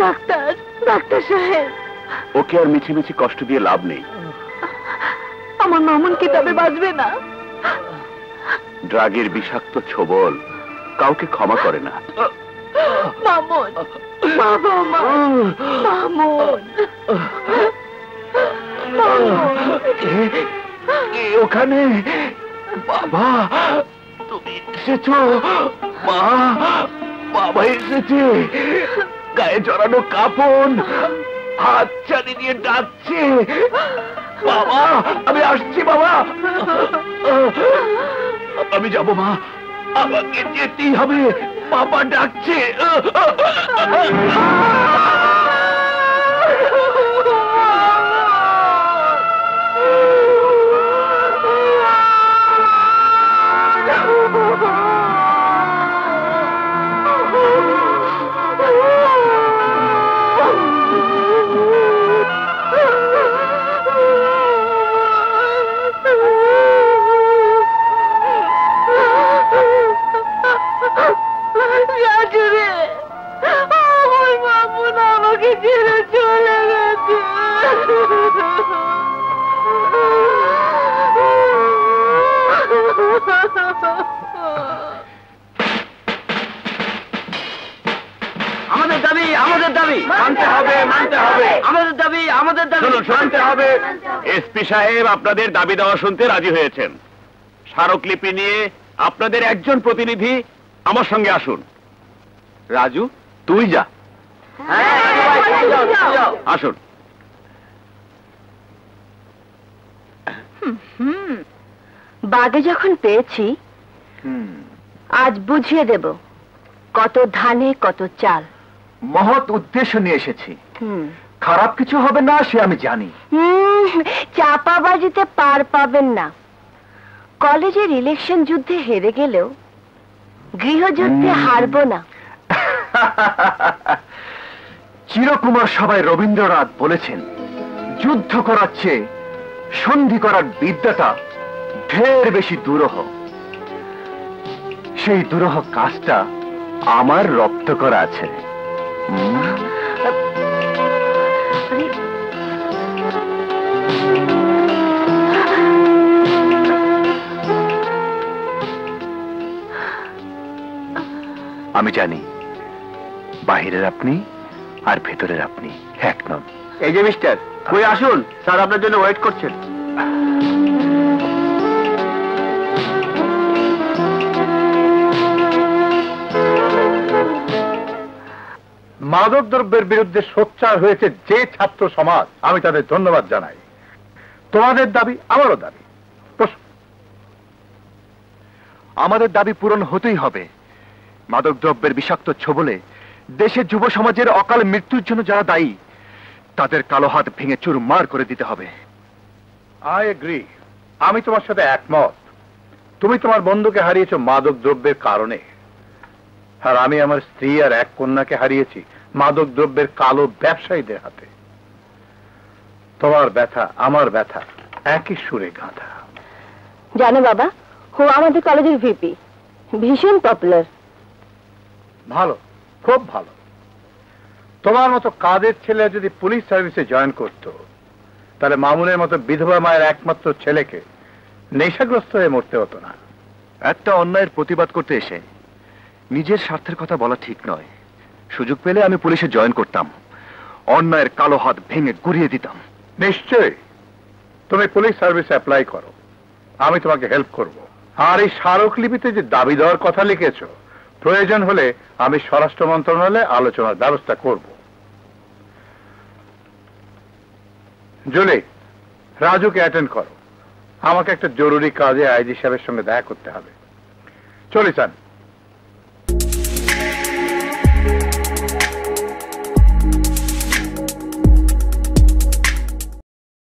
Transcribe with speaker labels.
Speaker 1: Doctor, doctor সাহেব,
Speaker 2: ওকে আর মিছিমিছি কষ্ট দিয়ে লাভ নেই।
Speaker 1: আমার মামুন কি তবে বাঁচবে না?
Speaker 2: ড্রাগের বিষাক্ত ছোবল কাউকে ক্ষমা করে না।
Speaker 1: মামুন, বাবা, মামুন,
Speaker 2: ওখানে বাবা, তুমি এসেছো? মা, বাবা এসেছে, গায়ে জড়ানো কাপড়, হাত চালি দিয়ে ডাকছে। বাবা, আমি আসছি বাবা। আমি যাবো মা, আমাকে যেতেই হবে, বাবা ডাকছে।
Speaker 3: আমাদের দাবি, আমাদের দাবি মানতে হবে, মানতে হবে। আমাদের দাবি, আমাদের দাবি মানতে হবে।
Speaker 2: এসপি সাহেব আপনাদের দাবি দেওয়া শুনতে রাজি হয়েছেন। স্মারকলিপি নিয়ে আপনাদের একজন প্রতিনিধি আমার সঙ্গে আসুন। রাজু, তুই যা। আসুন।
Speaker 1: বাগে যখন পেয়েছি, আজ বুঝিয়ে দেব কত ধানে কত চাল।
Speaker 4: মহৎ উদ্দেশ্য নিয়ে এসেছি, খারাপ কিছু হবে না সে আমি জানি।
Speaker 1: চাপাবাজিতে পার পাবেন না। কলেজের ইলেকশন যুদ্ধে হেরে গেলেও গৃহযুদ্ধে হারবো না।
Speaker 4: চিরকুমার সভায় রবীন্দ্রনাথ বলেছেন, যুদ্ধ করার চেয়ে সন্ধি করার বিদ্যাটা ঢের বেশি দুরূহ। সেই দুরূহ কাজটা আমার রপ্ত করা আছে। আমি জানি বাহিরের আপনি আর ভেতরের আপনি এক নন।
Speaker 3: এই যে মিস্টার, কই আসুন, স্যার আপনার জন্য ওয়েট করছেন।
Speaker 4: মাদক দ্রব্যের বিরুদ্ধে সোচ্চার হয়েছে যে ছাত্র সমাজ, আমি তাদের ধন্যবাদ জানাই। তোমাদের দাবি আমারও দাবি, আমাদের দাবি পূরণ হতেই হবে। মাদক দ্রব্যের বিষাক্ত ছোবলে দেশের যুব সমাজের অকাল মৃত্যুর জন্য যারা দায়ী, তাদের কালো হাত ভেঙে চুরমার করে দিতে হবে। আই এগ্রি, আমি তোমার সাথে একমত। তুমি তোমার বন্ধুকে হারিয়েছো মাদক দ্রব্যের কারণে, আর আমি আমার স্ত্রী আর এক কন্যাকে হারিয়েছি মাদক দ্রব্যের কালো ব্যবসায়ীদের হাতে। তোমার ব্যথা আমার ব্যথা একই সুরে গাঁথা।
Speaker 1: জানো বাবা, ও আমাদের কলেজের ভিপি, ভীষণ পপুলার।
Speaker 4: ভালো, খুব ভালো। তোমার মতো কাদের ছেলে যদি পুলিশ সার্ভিসে জয়েন করত, তাহলে মামুনের মতো বিধবা মায়ের একমাত্র ছেলেকে নেশাগ্রস্ত হয়ে মরতে হতো না। একটা অন্যায়ের প্রতিবাদ করতে এসে নিজের স্বার্থের কথা বলা ঠিক নয়। সুযোগ পেলে আমি পুলিশে জয়েন করতাম, অন্যায়ের কালো হাত ভেঙে গুড়িয়ে দিতাম। নিশ্চয়ই তুমি পুলিশ সার্ভিসে অ্যাপ্লাই করো, আমি তোমাকে হেল্প করব। আর এই স্মারকলিপিতে যে দাবি দেওয়ার কথা লিখেছো, প্রয়োজন হলে আমি স্বরাষ্ট্র মন্ত্রণালয়ে আলোচনার ব্যবস্থা করব। জুলি, রাজুকে অ্যাটেন্ড করো, আমাকে একটা জরুরি কাজে আইজি সাহেবের সঙ্গে দেখা করতে হবে। চলি স্যার।